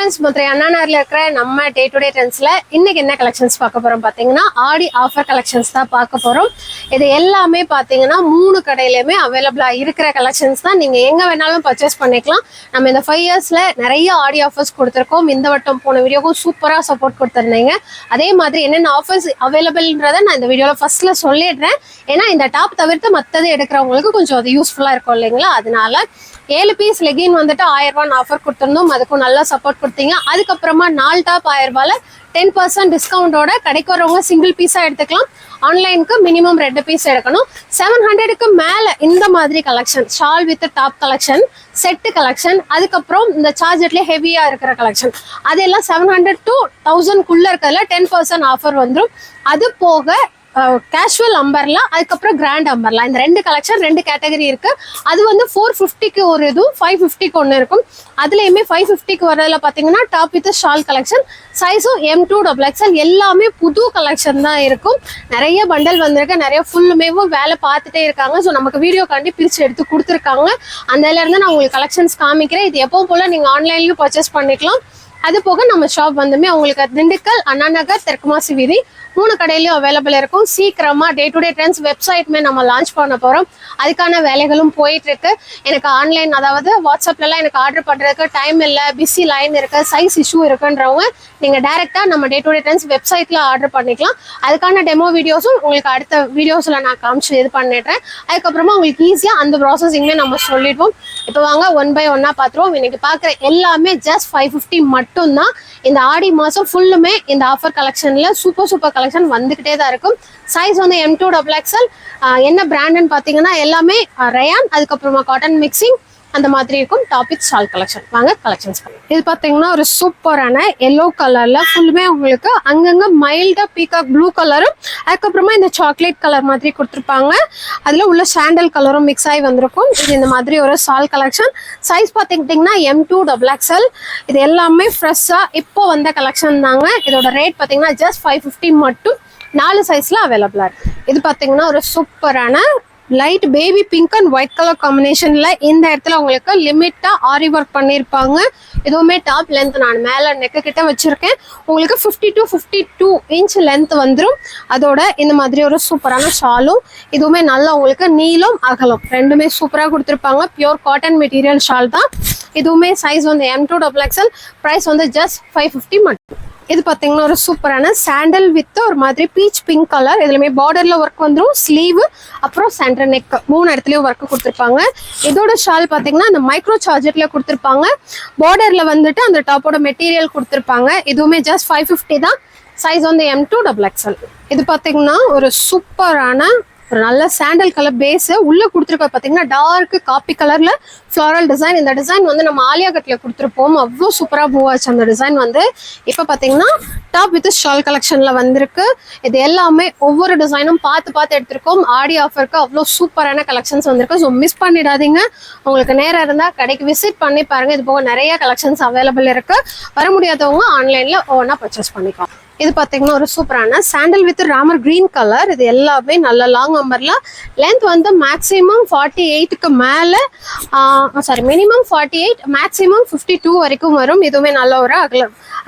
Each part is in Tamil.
ஃப்ரெண்ட்ஸ், மதுரை அண்ணா நகர்ல இருக்கிற நம்ம டே டு டே ட்ரெண்ட்ஸ்ல இன்னைக்கு என்ன கலெக்ஷன்ஸ் பார்க்க போறோம் பாத்தீங்கன்னா, ஆடி ஆஃபர் கலெக்ஷன்ஸ் தான் பார்க்க போறோம். இது எல்லாமே பாத்தீங்கன்னா 3 கடையிலுமே அவைலபிளா இருக்கிற கலெக்ஷன்ஸ் தான். நீங்க எங்க வேணாலும் பர்ச்சேஸ் பண்ணிக்கலாம். நம்ம இந்த 5 இயர்ஸ்ல நிறைய ஆடி ஆஃபர்ஸ் கொடுத்துருக்கோம். இந்த வட்டம் போன வீடியோக்கும் சூப்பரா சப்போர்ட் கொடுத்துருந்தீங்க. அதே மாதிரி என்னென்ன ஆஃபர்ஸ் அவைலபிள்ன்றதை நான் இந்த வீடியோல ஃபர்ஸ்ட்ல சொல்லிடுறேன். ஏன்னா இந்த டாப் தவிர்த்து மற்றது எடுக்கிறவங்களுக்கு கொஞ்சம் அது யூஸ்ஃபுல்லா இருக்கும் இல்லைங்களா? அதனால 7 பீஸ் லெகின் வந்துட்டு 1000 ரூபாய் ஆஃபர் கொடுத்துருந்தோம். அதுக்கும் நல்லா சப்போர்ட் கொடுத்தீங்க. அதுக்கப்புறமா 4 டாப் 1000 ரூபாயில 10% டிஸ்கவுண்டோட கடைக்கு வரவங்க சிங்கிள் பீஸா எடுத்துக்கலாம். ஆன்லைனுக்கு மினிமம் 2 பீஸ் எடுக்கணும். 700க்கு மேல இந்த மாதிரி collection, shawl with top collection, set collection, அதுக்கப்புறம் இந்த சார்ஜர்லேயே ஹெவியா இருக்கிற கலெக்ஷன், அதெல்லாம் 700 to 1000 இருக்கிறதுல 10% ஆஃபர் வந்துடும். அது போக கேஷுவல் அம்பர்லா, அதுக்கப்புறம் கிராண்ட் அம்பர்லா, இந்த 2 கலெக்ஷன் 2 கேட்டகரி இருக்கு. அது வந்து 450க்கு ஒரு இதுவும் 550க்கு ஒன்று இருக்கும். அதுலேயுமே 550க்கு வரதுல பார்த்தீங்கன்னா டாப் வித் ஷால் கலெக்ஷன், சைஸும் M2XXL, எல்லாமே புது கலெக்ஷன் தான் இருக்கும். நிறைய பண்டல் வந்திருக்கு, நிறைய ஃபுல்லுமேவும் வேலை பார்த்துட்டே இருக்காங்க. ஸோ நமக்கு வீடியோ காண்டி பிரித்து எடுத்து கொடுத்துருக்காங்க. அந்த இருந்து நான் உங்களுக்கு கலெக்ஷன்ஸ் காமிக்கிறேன். இது எப்பவும் போல நீங்கள் ஆன்லைன்லையும் பர்ச்சேஸ் பண்ணிக்கலாம். அது போக நம்ம ஷாப் வந்துமே உங்களுக்கு திண்டுக்கல், அண்ணா நகர், தெற்குமாசி வீதி 3 கடையிலையும் அவைலபிள் இருக்கும். சீக்கிரமா டே டு டே ட்ரெண்ட்ஸ் வெப்சைட்மே நம்ம லான்ச் பண்ண போறோம். அதுக்கான வேலைகளும் போயிட்டு இருக்கு. எனக்கு ஆன்லைன், அதாவது வாட்ஸ்அப்லலாம் எனக்கு ஆர்டர் பண்றதுக்கு டைம் இல்லை, பிஸி லைன் இருக்கு, சைஸ் இஷ்யூ இருக்குன்றவங்க நீங்க டைரக்டா நம்ம டே டு டே ட்ரெண்ட்ஸ் வெப்சைட்ல ஆர்டர் பண்ணிக்கலாம். அதுக்கான டெமோ வீடியோஸும் உங்களுக்கு அடுத்த வீடியோஸ்ல நான் காமிச்சு இது பண்ணிடுறேன். அதுக்கப்புறமா உங்களுக்கு ஈஸியா அந்த ப்ராசஸிங்மே நம்ம சொல்லிடுவோம். இப்போ வாங்க 1 by 1 பார்த்துருவோம். இன்னைக்கு பார்க்குற எல்லாமே ஜஸ்ட் 550 மட்டும்தான். இந்த ஆடி மாசம் ஃபுல்லுமே இந்த ஆஃபர் கலெக்ஷன்ல சூப்பர் கலெக்ஷன் வந்துகிட்டே தான் இருக்கும். சைஸ் வந்து M2XXL. என்ன பிராண்டுன்னு பார்த்தீங்கன்னா எல்லாமே ரயான், அதுக்கப்புறமா காட்டன் மிக்சிங் அந்த மாதிரி இருக்கும். Top with shawl collection. வாங்க கலெக்ஷன்ஸ். இது பார்த்தீங்கன்னா ஒரு சூப்பரான எல்லோ கலர்ல ஃபுல்லுமே உங்களுக்கு அங்கங்க மைல்டா பீகாக் ப்ளூ கலரும், அதுக்கப்புறமா இந்த சாக்லேட் கலர் மாதிரி கொடுத்துருப்பாங்க. அதுல உள்ள சாண்டல் கலரும் மிக்ஸ் ஆகி வந்திருக்கும். இது இந்த மாதிரி ஒரு ஷால் கலெக்ஷன். சைஸ் பார்த்துக்கிட்டிங்கன்னா M2XXL. இது எல்லாமே ஃப்ரெஷ்ஷா இப்போ வந்த கலெக்ஷன் தாங்க. இதோட ரேட் பார்த்தீங்கன்னா ஜஸ்ட் 550 மட்டும். 4 சைஸ்ல அவைலபிளா இருக்கு. இது பார்த்தீங்கன்னா ஒரு சூப்பரான light baby pink and white colour காம்பினேஷன்ல இந்த இடத்துல உங்களுக்கு லிமிட்டா ஆரி ஒர்க் பண்ணியிருப்பாங்க. இதுவுமே டாப் லென்த் நான் மேல நெக்கு கிட்ட வச்சிருக்கேன். உங்களுக்கு 50 to 52 இன்ச் லென்த் வந்துடும். அதோட இந்த மாதிரி ஒரு சூப்பரான ஷாலும், இதுவுமே நல்லா உங்களுக்கு நீளம் அகலம் ரெண்டுமே சூப்பரா கொடுத்துருப்பாங்க. பியூர் காட்டன் மெட்டீரியல் ஷால் தான். இதுவுமே சைஸ் வந்து M2XXL. பிரைஸ் வந்து ஜஸ்ட் 550 மட்டும். இது பார்த்தீங்கன்னா ஒரு சூப்பரான சாண்டல் வித் ஒரு மாதிரி பீச் பிங்க் கலர். இதுலமே பார்டர்ல ஒர்க் வந்துடும். ஸ்லீவ் அப்புறம் சென்டர் நெக் 3 இடத்துலயும் ஒர்க் கொடுத்துருப்பாங்க. இதோட ஷால் பார்த்தீங்கன்னா அந்த மைக்ரோ சார்ஜர்ல கொடுத்துருப்பாங்க. பார்டர்ல வந்துட்டு அந்த டாப்போட மெட்டீரியல் கொடுத்துருப்பாங்க. இதுவுமே ஜஸ்ட் 550 தான். சைஸ் வந்து M2XXL. இது பார்த்தீங்கன்னா ஒரு சூப்பரான ஒரு நல்ல சாண்டல் கலர் பேஸ் உள்ள கொடுத்துருக்க பார்த்தீங்கன்னா டார்க் காப்பி கலர்ல ஃப்ளாரல் டிசைன். இந்த டிசைன் வந்து நம்ம ஆலியா கட்ல கொடுத்துருப்போம். அவ்வளோ சூப்பரா மூவாச்சு அந்த டிசைன் வந்து. இப்போ பார்த்தீங்கன்னா டாப் வித் ஷால் கலெக்ஷன்ல வந்திருக்கு. இது எல்லாமே ஒவ்வொரு டிசைனும் பார்த்து எடுத்திருக்கோம். ஆடி ஆஃபருக்கு அவ்வளோ சூப்பரான கலெக்ஷன்ஸ் வந்திருக்கு. ஸோ மிஸ் பண்ணிடாதீங்க. உங்களுக்கு நேரம் இருந்தால் கடைக்கு விசிட் பண்ணி பாருங்க. இது போக நிறைய கலெக்ஷன்ஸ் அவைலபிள் இருக்கு. வர முடியாதவங்க ஆன்லைன்ல ஒவ்வொன்றா பர்ச்சேஸ் பண்ணிக்கலாம். இது பார்த்தீங்கன்னா ஒரு சூப்பரான sandal with Ramar green colour. இது எல்லாமே நல்ல லாங் அம்பர்ல. லென்த் வந்து மேக்ஸிமம் 48க்கு மேல, மினிமம் 48, மேக்ஸிமம் 52 வரைக்கும் வரும். இதுவுமே நல்ல ஒரு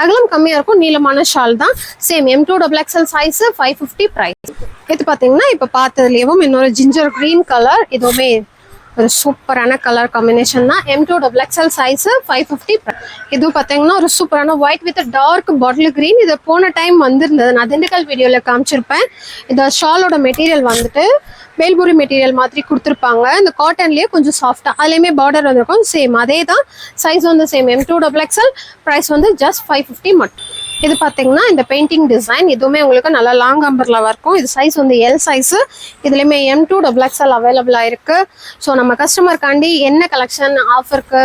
அகலம் கம்மியா இருக்கும். நீளமான ஷால் தான். Same M2XXL size 550 price. இது பார்த்தீங்கன்னா இப்போ பார்த்ததுலேயும் இன்னொரு ஜிஞ்சர் கிரீன் கலர். இதுவுமே ஒரு சூப்பரான கலர் காம்பினேஷன் தான். M2XXL size 550. இது பார்த்தீங்கன்னா ஒரு சூப்பரான white with dark bottle green. இது போன டைம் வந்திருந்தது, நான் திண்டுக்கல் வீடியோல காமிச்சிருப்பேன். இந்த ஷாலோட மெட்டீரியல் வந்துட்டு வேல்பூரி மெட்டீரியல் மாதிரி கொடுத்துருப்பாங்க. இந்த காட்டன்லேயே கொஞ்சம் சாஃப்டா, அதுலேயுமே பார்டர் வந்திருக்கும். சேம் அதே தான். சைஸ் வந்து சேம் M2XXL. ப்ரைஸ் வந்து ஜஸ்ட் 550 மட்டும். இது பார்த்தீங்கன்னா இந்த பெயிண்டிங் டிசைன். இதுவுமே உங்களுக்கு நல்லா லாங் அம்பர்ல இருக்கும். இது சைஸ் வந்து L சைஸ். இதுலேயுமே M2XXL அவைலபிளாக இருக்கு. ஸோ நம்ம கஸ்டமருக்காண்டி என்ன கலெக்ஷன் ஆஃபருக்கு,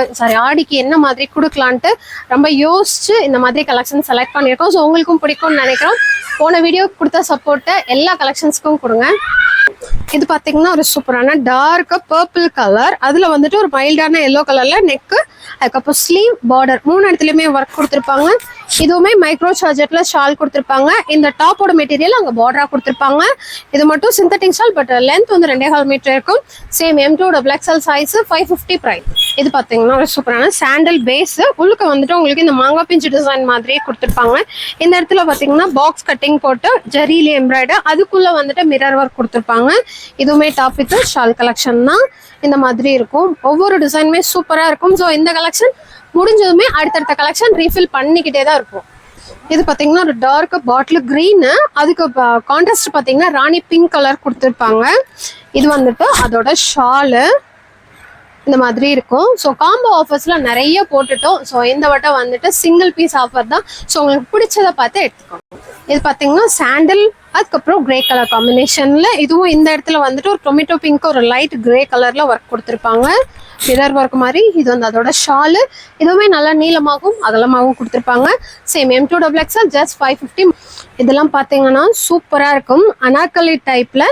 ஆடிக்கு என்ன மாதிரி கொடுக்கலான்ட்டு ரொம்ப யோசிச்சு இந்த மாதிரி கலெக்ஷன் செலக்ட் பண்ணியிருக்கோம். ஸோ உங்களுக்கும் பிடிக்கும்னு நினைக்கிறோம். போன வீடியோ கொடுத்த சப்போர்ட்டை எல்லா கலெக்ஷன்ஸ்க்கும் கொடுங்க. இது பார்த்தீங்கன்னா ஒரு சூப்பரான டார்க் பர்பிள் கலர். அதில் வந்துட்டு ஒரு மைல்டான எல்லோ கலர்ல நெக்கு, அதுக்கப்புறம் ஸ்லீவ், பார்டர் 3 இடத்துலையுமே ஒர்க் கொடுத்துருப்பாங்க. இதுவுமே மைக்ரோ சார்ஜெட்ல ஷால் கொடுத்துருப்பாங்க. இந்த டாப்போட மெட்டீரியல் அங்கே பார்டரா கொடுத்துருப்பாங்க. இது மட்டும் சிந்தட்டிக் ஷால், பட் லென்த் வந்து 2.5 மீட்டர் இருக்கும். Same M2 XXL size 550 price. இது பார்த்தீங்கன்னா ஒரு சூப்பரான சாண்டல் பேஸ். உள்ளுக்க வந்துட்டு உங்களுக்கு இந்த மாங்காய் பிஞ்சு டிசைன் மாதிரியே கொடுத்துருப்பாங்க. இந்த இடத்துல பார்த்தீங்கன்னா பாக்ஸ் கட்டிங் போட்டு ஜரியில எம்ப்ராய்டர், அதுக்குள்ள வந்துட்டு மிரர் ஒர்க் கொடுத்துருப்பாங்க. இதுவுமே டாப் வித் ஷால் கலெக்ஷன் தான். இந்த மாதிரி இருக்கும். ஒவ்வொரு டிசைனுமே சூப்பரா இருக்கும். ஸோ இந்த கலெக்ஷன் முடிஞ்சதுமே அடுத்தடுத்த கலெக்ஷன் ரீஃபில் பண்ணிக்கிட்டே தான் இருக்கும். இது பார்த்தீங்கன்னா ஒரு டார்க் பாட்டில் கிரீனு, அதுக்கு கான்ட்ராஸ்ட் பார்த்தீங்கன்னா ராணி பிங்க் கலர் கொடுத்துருப்பாங்க. இது வந்துட்டு அதோட ஷாலு இந்த மாதிரி இருக்கும். ஸோ காம்போ ஆஃபர்ஸ்ல நிறைய போட்டுட்டோம். ஸோ இந்த வட்டம் வந்துட்டு சிங்கிள் பீஸ் ஆஃபர் தான். ஸோ உங்களுக்கு பிடிச்சதை பார்த்து எடுத்துக்கோங்க. இது பார்த்தீங்கன்னா சாண்டல், அதுக்கப்புறம் கிரே கலர் காம்பினேஷன்ல. இதுவும் இந்த இடத்துல வந்துட்டு ஒரு டொமேட்டோ பிங்க் ஒரு லைட் கிரே கலர்ல ஒர்க் கொடுத்துருப்பாங்க. மிரர் ஒர்க் மாதிரி. இது வந்து அதோட ஷாலு. இதுவுமே நல்லா நீளமாகவும் அகலமாகவும் கொடுத்துருப்பாங்க. Same M2 XXL just 550. இதெல்லாம் பார்த்தீங்கன்னா சூப்பராக இருக்கும். அனார்கலி டைப்ல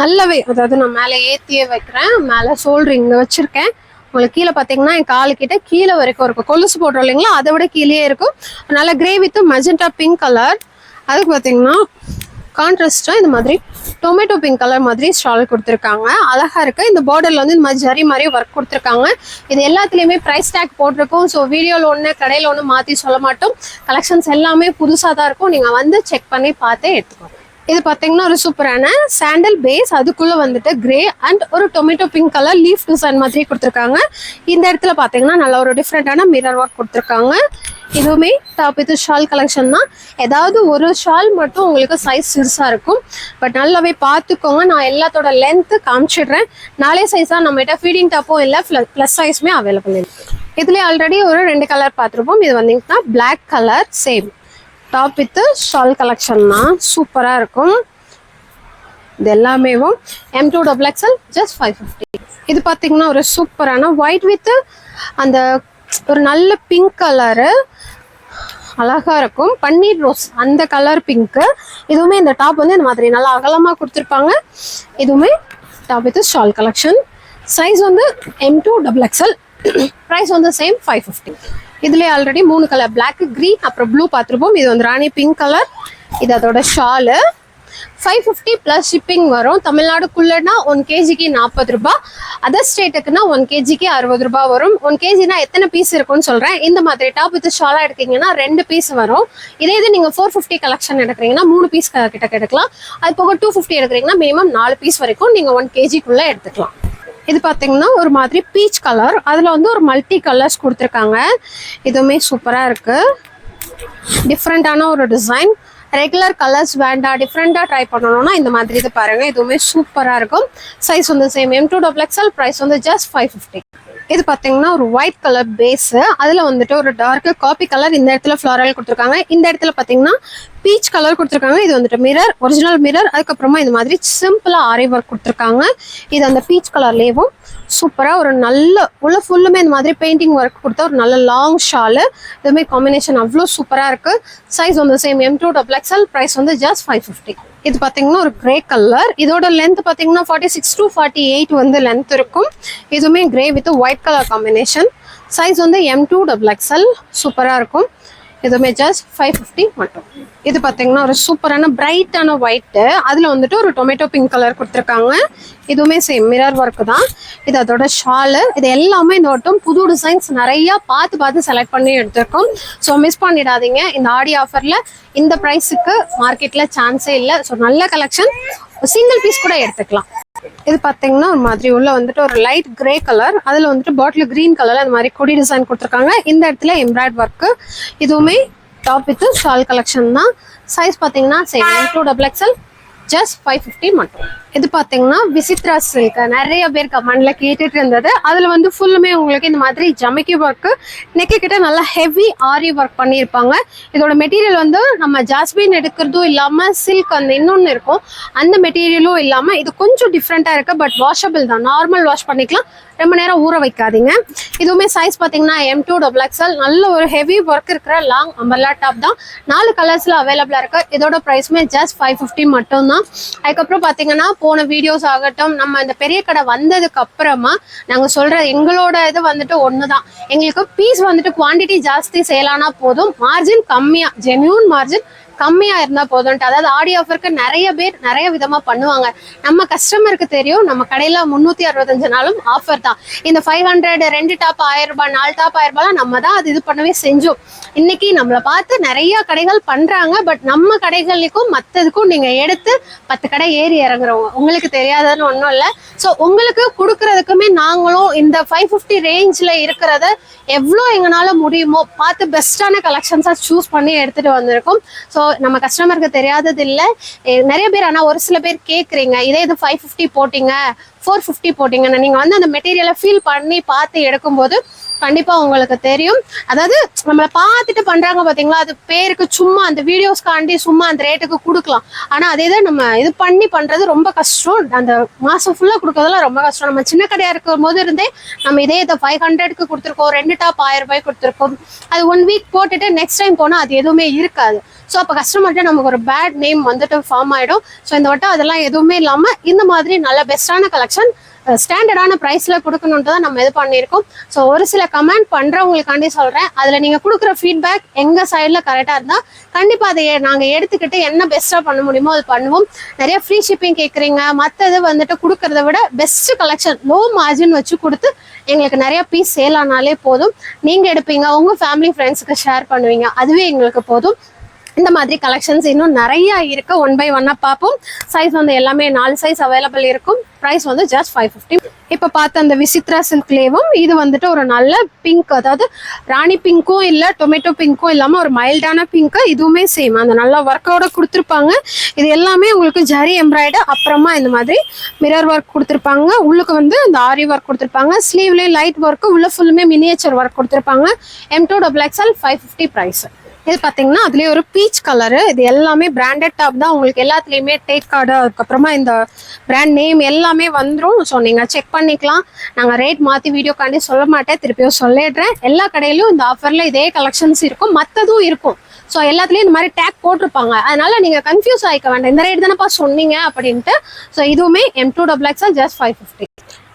நல்லாவே, அதாவது நான் மேலே ஏற்றியே வைக்கிறேன், மேலே ஷோல்டர் இங்கே வச்சிருக்கேன். உங்களுக்கு கீழே பார்த்தீங்கன்னா என் காலு கிட்ட கீழே வரைக்கும் இருக்கும். கொலுசு போடுறோம் இல்லைங்களா, அதை விட கீழே இருக்கும். நல்ல கிரே வித் மஜெண்டா பிங்க் கலர். அதுக்கு பார்த்தீங்கன்னா கான்ட்ராஸ்டா இந்த மாதிரி டொமேட்டோ பிங்க் கலர் மாதிரி ஸ்டால் கொடுத்துருக்காங்க. அழகா இருக்கு. இந்த பார்டர்ல வந்து இந்த மாதிரி ஜரி மாதிரி ஒர்க் கொடுத்துருக்காங்க. இது எல்லாத்துலயுமே பிரைஸ் டேக் போட்டிருக்கும். ஸோ வீடியோல ஒன்று கடையில் ஒன்று மாற்றி சொல்ல மாட்டோம். கலெக்ஷன்ஸ் எல்லாமே புதுசாக தான் இருக்கும். நீங்கள் வந்து செக் பண்ணி பார்த்தே எடுத்துக்கோங்க. இது பார்த்தீங்கன்னா ஒரு சூப்பரான சாண்டல் பேஸ், அதுக்குள்ள வந்துட்டு கிரே அண்ட் ஒரு tomato pink colour leaf design மாதிரி கொடுத்துருக்காங்க. இந்த இடத்துல பார்த்தீங்கன்னா நல்ல ஒரு டிஃப்ரெண்டான மிரர் ஒர்க் கொடுத்துருக்காங்க. இதுவுமே டாப் இது ஷால் கலெக்ஷன் தான். ஏதாவது ஒரு ஷால் மட்டும் உங்களுக்கு சைஸ் சிறுசாக இருக்கும். பட் நல்லாவே பார்த்துக்கோங்க. நான் எல்லாத்தோட லென்த்து காமிச்சிடுறேன். 4 சைஸாக நம்மகிட்ட ஃபீடிங் டாப்பும் இல்லை, ப்ளஸ் சைஸுமே அவைலபிள் இருக்கு. இதுலேயே ஆல்ரெடி ஒரு 2 கலர் பார்த்துருப்போம். இது வந்தீங்கன்னா black colour same top with shawl collection தான். சூப்பராக இருக்கும். இது எல்லாமே M2 XXL ஜஸ்ட் 550. இது பார்த்தீங்கன்னா ஒரு சூப்பரான ஒயிட் வித் அந்த ஒரு நல்ல பிங்க் கலரு, அழகா இருக்கும். பன்னீர் ரோஸ் அந்த கலர் பிங்க்கு. இதுவுமே இந்த டாப் வந்து இந்த மாதிரி நல்லா அகலமாக கொடுத்துருப்பாங்க. இதுவுமே top with shawl collection. Size வந்து M2 XXL. ப்ரைஸ் வந்து சேம் 550. இதுலேயே ஆல்ரெடி 3 கலர் பிளாக், கிரீன், அப்புறம் ப்ளூ பார்த்துருப்போம். இது வந்து ராணி பிங்க் கலர். இது அதோட ஷாலு. 550 ப்ளஸ் ஷிப்பிங் வரும். தமிழ்நாடுக்குள்ளனா 1 kgக்கு 40 ரூபாய், அதர் ஸ்டேட்டுக்குன்னா 1 kgக்கு 60 ரூபாய் வரும். 1 kgனா எத்தனை பீஸ் இருக்கும்னு சொல்றேன். இந்த மாதிரி டாப் வித் ஷாலா எடுத்தீங்கன்னா 2 பீஸ் வரும். இதே இது நீங்க 450 கலெக்ஷன் எடுக்கிறீங்கன்னா 3 பீஸ் கிட்ட எடுக்கலாம். அது போக 250 எடுக்கிறீங்கன்னா மினிமம் 4 பீஸ் வரைக்கும் நீங்க 1 kgக்குள்ள எடுத்துக்கலாம். இது பார்த்தீங்கன்னா ஒரு மாதிரி பீச் கலர், அதில் வந்து ஒரு மல்டி கலர்ஸ் கொடுத்துருக்காங்க. இதுவுமே சூப்பராக இருக்கு. டிஃப்ரெண்டான ஒரு டிசைன். ரெகுலர் கலர்ஸ் வேண்டாம், டிஃப்ரெண்டாக ட்ரை பண்ணணும்னா இந்த மாதிரி இது பாருங்க. இதுவுமே சூப்பராக இருக்கும். சைஸ் வந்து சேம் M2 XXL. ப்ரைஸ் வந்து ஜஸ்ட் 550. இது பார்த்தீங்கன்னா ஒரு ஒயிட் கலர் பேஸ், அதில் வந்துட்டு ஒரு டார்க் காப்பி கலர். இந்த இடத்துல ஃப்ளாரல் கொடுத்துருக்காங்க. இந்த இடத்துல பார்த்தீங்கன்னா பீச் கலர் கொடுத்துருக்காங்க. இது வந்துட்டு மிரர், ஒரிஜினல் மிரர். அதுக்கப்புறமா இந்த மாதிரி சிம்பிளா ஆரி ஒர்க் கொடுத்துருக்காங்க. இது அந்த பீச் கலர்லேயும் சூப்பராக ஒரு நல்ல உள்ள ஃபுல்லுமே இந்த மாதிரி பெயிண்டிங் ஒர்க் கொடுத்தா ஒரு நல்ல லாங் ஷாலு. இதுவுமே காம்பினேஷன் அவ்வளோ சூப்பராக இருக்கு. சைஸ் வந்து சேம் M2 XXL. ப்ரைஸ் வந்து ஜஸ்ட் 550. இது பார்த்தீங்கன்னா ஒரு கிரே கலர். இதோட லென்த் பார்த்தீங்கன்னா 46 to 48 வந்து லென்த் இருக்கும். இதுவுமே grey with white colour combination. Size வந்து M2 XXL. சூப்பராக இருக்கும். இதுவுமே ஜஸ்ட் 550 மட்டும். இது பார்த்தீங்கன்னா ஒரு சூப்பரான பிரைட்டான ஒயிட்டு, அதில் வந்துட்டு ஒரு டொமேட்டோ பிங்க் கலர் கொடுத்துருக்காங்க. இதுவுமே சேம் மிரர் ஒர்க் தான். இது அதோட ஷாலு. இது எல்லாமே இந்த வட்டம் புது டிசைன்ஸ் நிறையா பார்த்து செலக்ட் பண்ணி எடுத்திருக்கோம். ஸோ மிஸ் பண்ணிடாதீங்க. இந்த ஆடி ஆஃபரில் இந்த ப்ரைஸுக்கு மார்க்கெட்டில் சான்ஸே இல்லை. ஸோ நல்ல கலெக்ஷன், சிங்கிள் பீஸ் கூட எடுத்துக்கலாம். இது பார்த்தீங்கன்னா ஒரு மாதிரி உள்ள வந்துட்டு ஒரு லைட் கிரே கலர், அதில் வந்துட்டு பாட்டில் கிரீன் கலர் அந்த மாதிரி கொடி டிசைன் கொடுத்துருக்காங்க. இந்த இடத்துல எம்ப்ராய்ட் ஒர்க்கு. இதுவுமே டாப் வித் ஷால் கலெக்ஷன் தான். சைஸ் பார்த்தீங்கன்னா சேம் M2 XXL ஜஸ்ட் 550 மட்டும். இது பார்த்தீங்கன்னா விசித்ரா சில்க். நிறைய பேர் கமெண்ட்ல கேட்டுட்டு இருந்தது. அதில் வந்து ஃபுல்லுமே உங்களுக்கு இந்த மாதிரி ஜமிக்கி ஒர்க்கு, நெக்கு கிட்ட நல்லா ஹெவி ஆரி ஒர்க் பண்ணியிருப்பாங்க. இதோட மெட்டீரியல் வந்து நம்ம ஜாஸ்மின் எடுக்கிறதும் இல்லாமல் சில்க் அந்த இன்னொன்று இருக்கும் அந்த மெட்டீரியலும் இல்லாமல் இது கொஞ்சம் டிஃப்ரெண்ட்டாக இருக்குது. பட் வாஷபிள் தான், நார்மல் வாஷ் பண்ணிக்கலாம். ரொம்ப நேரம் ஊற வைக்காதீங்க. இதுவுமே சைஸ் பார்த்தீங்கன்னா M2 XXL. நல்ல ஒரு ஹெவி ஒர்க் இருக்கிற லாங் அம்பர்லா டாப் தான். 4 கலர்ஸில் அவைலபிளாக இருக்குது. இதோட ப்ரைஸுமே ஜஸ்ட் 550 மட்டும்தான். அதுக்கப்புறம் பார்த்தீங்கன்னா போன வீடியோஸ் ஆகட்டும், நம்ம இந்த பெரிய கடை வந்ததுக்கு அப்புறமா நாங்க சொல்ற எங்களோட இது வந்துட்டு ஒண்ணுதான். எங்களுக்கு பீஸ் வந்துட்டு குவான்டிட்டி ஜாஸ்தி சேலானா போதும், மார்ஜின் கம்மியா, ஜென்யூன் மார்ஜின் கம்மியா இருந்தா போதும்ட்டு. அதாவது ஆடி ஆஃபருக்கு நிறைய பேர் நிறைய விதமா பண்ணுவாங்க. நம்ம கஸ்டமருக்கு தெரியும் நம்ம கடையில 365 நாளும் ஆஃபர் தான். இந்த 500 2 டாப் 1000 ரூபாய் 4 டாப் 1000 ரூபாய் நம்ம தான் அது இது பண்ணவே செஞ்சோம். இன்னைக்கு நம்மளை பார்த்து நிறைய கடைகள் பண்றாங்க. பட் நம்ம கடைகளுக்கும் மற்றதுக்கும் நீங்க எடுத்து 10 கடை ஏறி இறங்குறவங்க, உங்களுக்கு தெரியாததுன்னு ஒன்றும் இல்லை. ஸோ உங்களுக்கு கொடுக்கறதுக்குமே நாங்களும் இந்த 550 ரேஞ்சில் இருக்கிறத எவ்வளோ எங்களால முடியுமோ பார்த்து பெஸ்ட்டான கலெக்ஷன்ஸாக சூஸ் பண்ணி எடுத்துட்டு வந்திருக்கோம். ஸோ நம்ம கஸ்டமருக்கு தெரியாதது இல்லை. நிறைய பேர் ஆனால் ஒரு சில பேர் கேட்குறீங்க, இதே இது 550 போட்டிங்க 450 போட்டிங்கன்னு. நீங்கள் வந்து அந்த மெட்டீரியலை ஃபீல் பண்ணி பார்த்து எடுக்கும்போது கண்டிப்பா உங்களுக்கு தெரியும். அதாவது நம்மளை பார்த்துட்டு பண்றாங்க பாத்தீங்களா, அது பேருக்கு சும்மா அந்த வீடியோஸ்காண்டி சும்மா அந்த ரேட்டுக்கு கொடுக்கலாம். ஆனா அதே தான் நம்ம இது பண்ணி பண்றது ரொம்ப கஷ்டம். அந்த மாசம் ஃபுல்லா கொடுக்கறதுலாம் ரொம்ப கஷ்டம். நம்ம சின்ன கடையா இருக்கும் போது இருந்தே நம்ம இதே இதை 500க்கு கொடுத்துருக்கோம், 2 டாப் 1000 ரூபாய் கொடுத்துருக்கோம். அது 1 வீக் போட்டுட்டு நெக்ஸ்ட் டைம் போனா அது எதுவுமே இருக்காது. ஸோ அப்போ கஸ்டமர்கிட்ட நமக்கு ஒரு பேட் நேம் வந்துட்டு ஃபார்ம் ஆயிடும். ஸோ இந்த வட்டம் அதெல்லாம் எதுவுமே இல்லாம இந்த மாதிரி நல்ல பெஸ்டான கலெக்ஷன் ஸ்டாண்டர்டான ப்ரைஸ்ல கொடுக்கணுன்ட்டு தான் நம்ம இது பண்ணியிருக்கோம். ஸோ ஒரு சில கமெண்ட் பண்றவங்களுக்காண்டி சொல்றேன், அதுல நீங்க கொடுக்குற ஃபீட்பேக் எங்க சைட்ல கரெக்டா இருந்தா கண்டிப்பா அதை நாங்க எடுத்துக்கிட்டு என்ன பெஸ்டா பண்ண முடியுமோ அது பண்ணுவோம். நிறைய ஃப்ரீ ஷிப்பிங் கேட்குறீங்க, மற்றது வந்துட்டு கொடுக்கறத விட பெஸ்ட் கலெக்ஷன் லோ மார்ஜின் வச்சு கொடுத்து எங்களுக்கு நிறைய பீஸ் சேல் ஆனாலே போதும். நீங்க எடுப்பீங்க, உங்க ஃபேமிலி ஃப்ரெண்ட்ஸுக்கு ஷேர் பண்ணுவீங்க, அதுவே எங்களுக்கு போதும். இந்த மாதிரி கலெக்ஷன்ஸ் இன்னும் நிறைய இருக்கு. 1 by 1 பார்ப்போம். சைஸ் வந்து எல்லாமே 4 சைஸ் அவைலபிள் இருக்கும். ப்ரைஸ் வந்து ஜஸ்ட் 550. இப்போ பார்த்த அந்த விசித்ரா சில்க்லேயும் இது வந்துட்டு ஒரு நல்ல பிங்க், அதாவது ராணி பிங்க்கும் இல்லை டொமேட்டோ பிங்க்கும் இல்லாமல் ஒரு மைல்டான பிங்க்கு. இதுவுமே சேம் அந்த நல்ல ஒர்க்கோட கொடுத்துருப்பாங்க. இது எல்லாமே உங்களுக்கு ஜரி எம்ப்ராய்டு, அப்புறமா இந்த மாதிரி மிரர் ஒர்க் கொடுத்துருப்பாங்க. உள்ளுக்கு வந்து இந்த ஆரி ஒர்க் கொடுத்துருப்பாங்க. ஸ்லீவ்லேயே லைட் ஒர்க்கு, உள்ள ஃபுல்லுமே மினியேச்சர் ஒர்க் கொடுத்துருப்பாங்க. M2XXL 550 price. இது பார்த்தீங்கன்னா அதுலேயே ஒரு பீச் கலரு. இது எல்லாமே பிராண்டட் டாப் தான். உங்களுக்கு எல்லாத்துலேயுமே டேக் கார்டு, அதுக்கப்புறமா இந்த பிராண்ட் நேம் எல்லாமே வந்துடும். ஸோ நீங்கள் செக் பண்ணிக்கலாம். நாங்கள் ரேட் மாற்றி வீடியோக்காண்டி சொல்ல மாட்டேன், திருப்பியும் சொல்லிடுறேன். எல்லா கடையிலும் இந்த ஆஃபரில் இதே கலெக்ஷன்ஸ் இருக்கும், மற்றதும் இருக்கும். ஸோ எல்லாத்துலேயும் இந்த மாதிரி டேக் போட்டிருப்பாங்க. அதனால நீங்கள் கன்ஃபியூஸ் ஆகிக்க வேண்டாம், இந்த ரேட் தானேப்பா சொன்னீங்க அப்படின்ட்டு. ஸோ இதுவுமே M2XXL ஜஸ்ட் 550.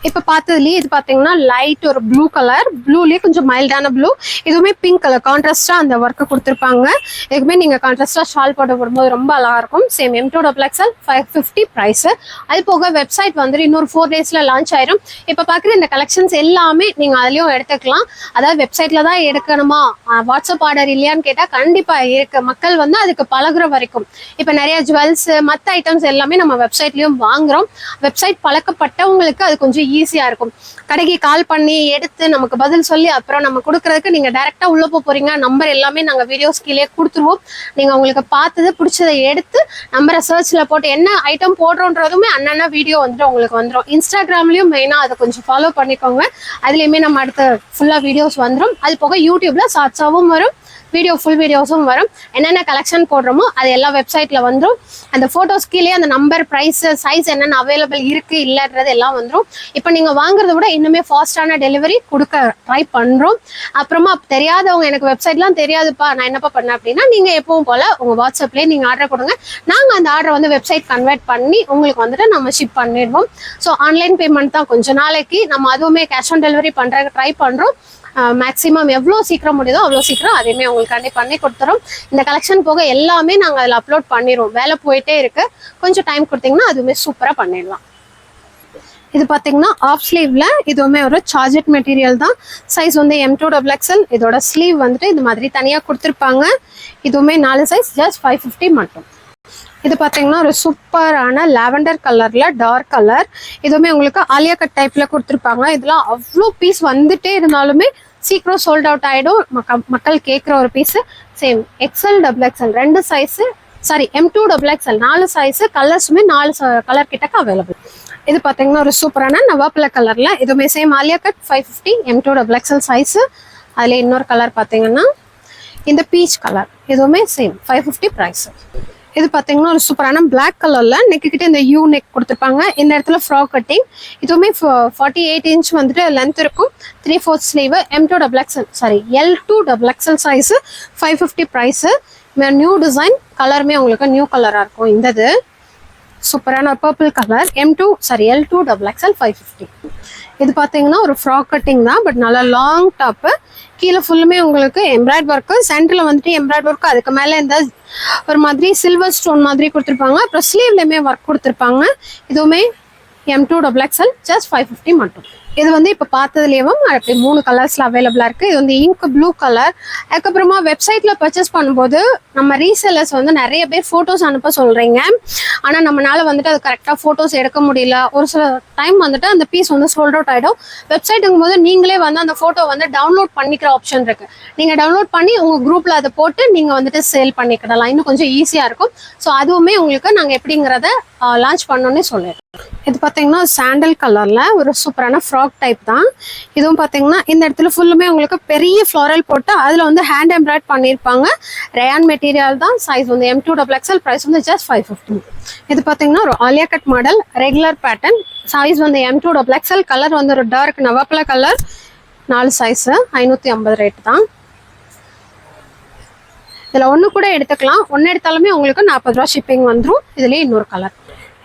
இப்போ பார்த்ததுலேயே இது பார்த்தீங்கன்னா லைட் ஒரு ப்ளூ கலர், ப்ளூலேயே கொஞ்சம் மைல்டான ப்ளூ. இதுவுமே பிங்க் கலர் கான்ட்ராஸ்டாக அந்த ஒர்க்கு கொடுத்துருப்பாங்க. இதுக்குமே நீங்கள் கான்ட்ராஸ்டாக ஷால் போட்டு போடும்போது ரொம்ப அழகாக இருக்கும். Same M2XXL 550 price. அது போக வெப்சைட் வந்துட்டு இன்னொரு 4 days லான்ச் ஆயிரும். இப்போ பார்க்குற இந்த கலெக்ஷன்ஸ் எல்லாமே நீங்கள் அதுலேயும் எடுத்துக்கலாம். அதாவது வெப்சைட்டில் தான் எடுக்கணுமா, வாட்ஸ்அப் ஆர்டர் இல்லையான்னு கேட்டால் கண்டிப்பாக இருக்குது. மக்கள் வந்து அதுக்கு பழகுற வரைக்கும் இப்போ நிறைய ஜுவல்ஸு மற்ற ஐட்டம்ஸ் எல்லாமே நம்ம வெப்சைட்லேயும் வாங்குகிறோம். வெப்சைட் பழக்கப்பட்டவங்களுக்கு அது கொஞ்சம் ஈஸியா இருக்கும். கடைக்கு கால் பண்ணி எடுத்து நமக்கு பதில் சொல்லி அப்புறம் நம்ம கொடுக்கறதுக்கு நீங்க டைரக்டா உள்ள போறீங்க. நம்பர் எல்லாமே நாங்க வீடியோஸ் கீழே கொடுத்துருவோம். நீங்க உங்களுக்கு பார்த்தது பிடிச்சதை எடுத்து நம்பரை சர்ச்ல போட்டு என்ன ஐட்டம் போடுறோன்றதுமே அண்ணா வீடியோ வந்துட்டு உங்களுக்கு வந்துடும். இன்ஸ்டாகிராம்லயும் மெயினா அதை கொஞ்சம் ஃபாலோ பண்ணிக்கோங்க. அதுலயுமே நம்ம அடுத்த ஃபுல்லா வீடியோஸ் வந்துடும். அது போக யூடியூப்ல ஷார்ட்ஸாவும் வரும், வீடியோ ஃபுல் வீடியோஸும் வரும். என்னென்ன கலெக்ஷன் போடுறோமோ அது எல்லா வெப்சைட்ல வந்துடும். அந்த போட்டோஸ் கீழே அந்த நம்பர், ப்ரைஸ், சைஸ் என்னென்ன அவைலபிள் இருக்கு இல்லைன்றது எல்லாம் வந்துடும். இப்போ நீங்க வாங்குறத விட இன்னுமே ஃபாஸ்டான டெலிவரி கொடுக்க ட்ரை பண்றோம். அப்புறமா தெரியாதவங்க எனக்கு வெப்சைட்லாம் தெரியாதுப்பா நான் என்னப்பா பண்ணேன் அப்படின்னா, நீங்க எப்பவும் போல உங்க வாட்ஸ்அப்லேயே நீங்க ஆர்டர் கொடுங்க. நாங்க அந்த ஆர்டர் வந்து வெப்சைட் கன்வெர்ட் பண்ணி உங்களுக்கு வந்துட்டு நம்ம ஷிப் பண்ணிடுவோம். ஸோ ஆன்லைன் பேமெண்ட் தான் கொஞ்ச நாளைக்கு. நம்ம அதுவுமே கேஷ் ஆன் டெலிவரி பண்றதுக்கு ட்ரை பண்றோம். மேக்ஸிமம் எவ்வளோ சீக்கிரம் முடியுதோ அவ்வளோ சீக்கிரம் அதையுமே உங்களுக்காண்டி பண்ணி கொடுத்துரும். இந்த கலெக்ஷன் போக எல்லாமே நாங்கள் அதில் அப்லோட் பண்ணிடுவோம். வேலை போயிட்டே இருக்கு, கொஞ்சம் டைம் கொடுத்தீங்கன்னா அதுவுமே சூப்பராக பண்ணிடலாம். இது பார்த்தீங்கன்னா ஆஃப் ஸ்லீவ்ல இதுவுமே ஒரு சார்ஜெட் மெட்டீரியல் தான். சைஸ் வந்து M2XXL. இதோட ஸ்லீவ் வந்துட்டு இது மாதிரி தனியாக கொடுத்துருப்பாங்க. இதுவுமே 4 சைஸ் ஜஸ்ட் 550 மட்டும். இது பார்த்தீங்கன்னா ஒரு சூப்பரான லாவெண்டர் கலர்ல டார்க் கலர். இதுவுமே உங்களுக்கு ஆலியா கட் டைப்ல கொடுத்துருப்பாங்க. இதெல்லாம் அவ்வளோ பீஸ் வந்துட்டே இருந்தாலுமே சீக்கிரம் சோல்ட் அவுட் ஆகிடும். மக்கள் கேட்குற ஒரு piece. Same XL, XXL 2 size, sorry M2XXL 4 size. கலர்ஸுமே 4 கலர் கிட்டக்கு அவைலபிள். இது பார்த்தீங்கன்னா ஒரு சூப்பரான நவாப்பழ கலர்ல. இதுவுமே same Alia cut 550 M2XXL size. அதில் இன்னொரு கலர் பார்த்தீங்கன்னா இந்த பீச் கலர். இதுவுமே சேம் 550 ப்ரைஸ். இது பார்த்தீங்கன்னா ஒரு சூப்பரான பிளாக் கலர்ல நெக்கு கிட்ட இந்த யூ நெக் கொடுத்துருப்பாங்க. இந்த இடத்துல ஃப்ராக் கட்டிங். இதுவுமே 48 இன்ச் வந்துட்டு லென்த் இருக்கும். 3/4 sleeve. M2XXL, sorry L2XXL size 550 price. New design, கலருமே உங்களுக்கு நியூ கலராக இருக்கும். இந்த இது சூப்பரான purple colour L2 double XL 550. இது பார்த்தீங்கன்னா ஒரு ஃப்ராக் கட்டிங் தான், பட் நல்லா லாங் டாப்பு. கீழே ஃபுல்லுமே உங்களுக்கு எம்ப்ராய்ட் ஒர்க்கு, சென்டரில் வந்துட்டு எம்ப்ராய்ட் ஒர்க்கு, அதுக்கு மேலே இந்த ஒரு மாதிரி சில்வர் ஸ்டோன் மாதிரி கொடுத்துருப்பாங்க. அப்புறம் ஸ்லீவ்லையுமே ஒர்க் கொடுத்துருப்பாங்க. இதுவுமே M2 டபுள் எக்ஸ்எல் ஜஸ்ட் 550 மட்டும். இது வந்து இப்போ பார்த்ததுலேயும் அப்படி 3 கலர்ஸில் அவைலபிளாக இருக்குது. இது வந்து இங்க் ப்ளூ கலர். அதுக்கப்புறமா வெப்சைட்டில் பர்ச்சேஸ் பண்ணும்போது நம்ம ரீசெல்லர்ஸ் வந்து நிறைய பேர் ஃபோட்டோஸ் அனுப்ப சொல்கிறீங்க. ஆனால் நம்மளால வந்துட்டு அது கரெக்டாக ஃபோட்டோஸ் எடுக்க முடியல. ஒரு சில டைம் வந்துட்டு அந்த பீஸ் வந்து சோல்ட் அவுட் ஆகிடும். வெப்சைட்டுங்கும் போது நீங்களே வந்து அந்த ஃபோட்டோ வந்து டவுன்லோட் பண்ணிக்கிற ஆப்ஷன் இருக்குது. நீங்கள் டவுன்லோட் பண்ணி உங்கள் குரூப்பில் அதை போட்டு நீங்கள் வந்துட்டு சேல் பண்ணிக்கிடலாம். இன்னும் கொஞ்சம் ஈஸியாக இருக்கும். ஸோ அதுவுமே உங்களுக்கு நாங்கள் எப்படிங்கிறத லான்ச் பண்ணோன்னே சொல்லிடுறோம். இது பார்த்தீங்கன்னா சாண்டல் கலரில் ஒரு சூப்பரான ஃப்ராக் டைப் தான். இதுவும் பார்த்தீங்கன்னா இந்த இடத்துல ஃபுல்லுமே உங்களுக்கு பெரிய ஃப்ளாரல் போட்டு அதில் வந்து ஹேண்ட் எம்ப்ராய்ட் பண்ணியிருப்பாங்க. ரயான் மெட்டீரியல் தான். சைஸ் வந்து M2 டபுள் எக்ஸ்எல். ப்ரைஸ் வந்து ஜஸ்ட் 550. இது பார்த்தீங்கன்னா ஒரு Alia cut model regular pattern. Size வந்து M2 டபுள் எக்ஸ்எல். கலர் வந்து ஒரு டார்க் நவாப்பழ கலர். 4 சைஸு 550 ரேட் தான். இதில் ஒன்று கூட எடுத்துக்கலாம். ஒன்று எடுத்தாலுமே உங்களுக்கு 40 ரூபா ஷிப்பிங் வந்துடும். இதுலேயே இன்னொரு கலர்.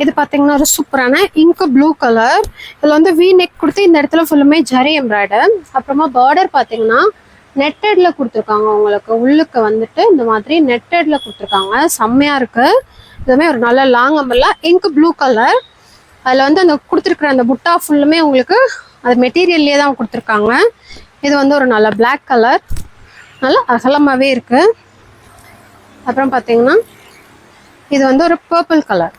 இது பார்த்தீங்கன்னா ஒரு சூப்பரான இங்க் ப்ளூ கலர். இதில் வந்து வி நெக் கொடுத்து இந்த இடத்துல ஃபுல்லுமே ஜரி எம்ப்ராய்டர். அப்புறமா பார்டர் பார்த்தீங்கன்னா நெட்டடில் கொடுத்துருக்காங்க. உங்களுக்கு உள்ளுக்கு வந்துட்டு இந்த மாதிரி நெட்டடில் கொடுத்துருக்காங்க. செம்மையாக இருக்குது. இதுவுமே ஒரு நல்ல long umbrella ink blue colour. அதில் வந்து அந்த கொடுத்துருக்குற அந்த புட்டா ஃபுல்லுமே உங்களுக்கு அது மெட்டீரியல்லே தான் கொடுத்துருக்காங்க. இது வந்து ஒரு நல்ல பிளாக் கலர். நல்லா அகலமாகவே இருக்குது. அப்புறம் பார்த்தீங்கன்னா இது வந்து ஒரு purple colour.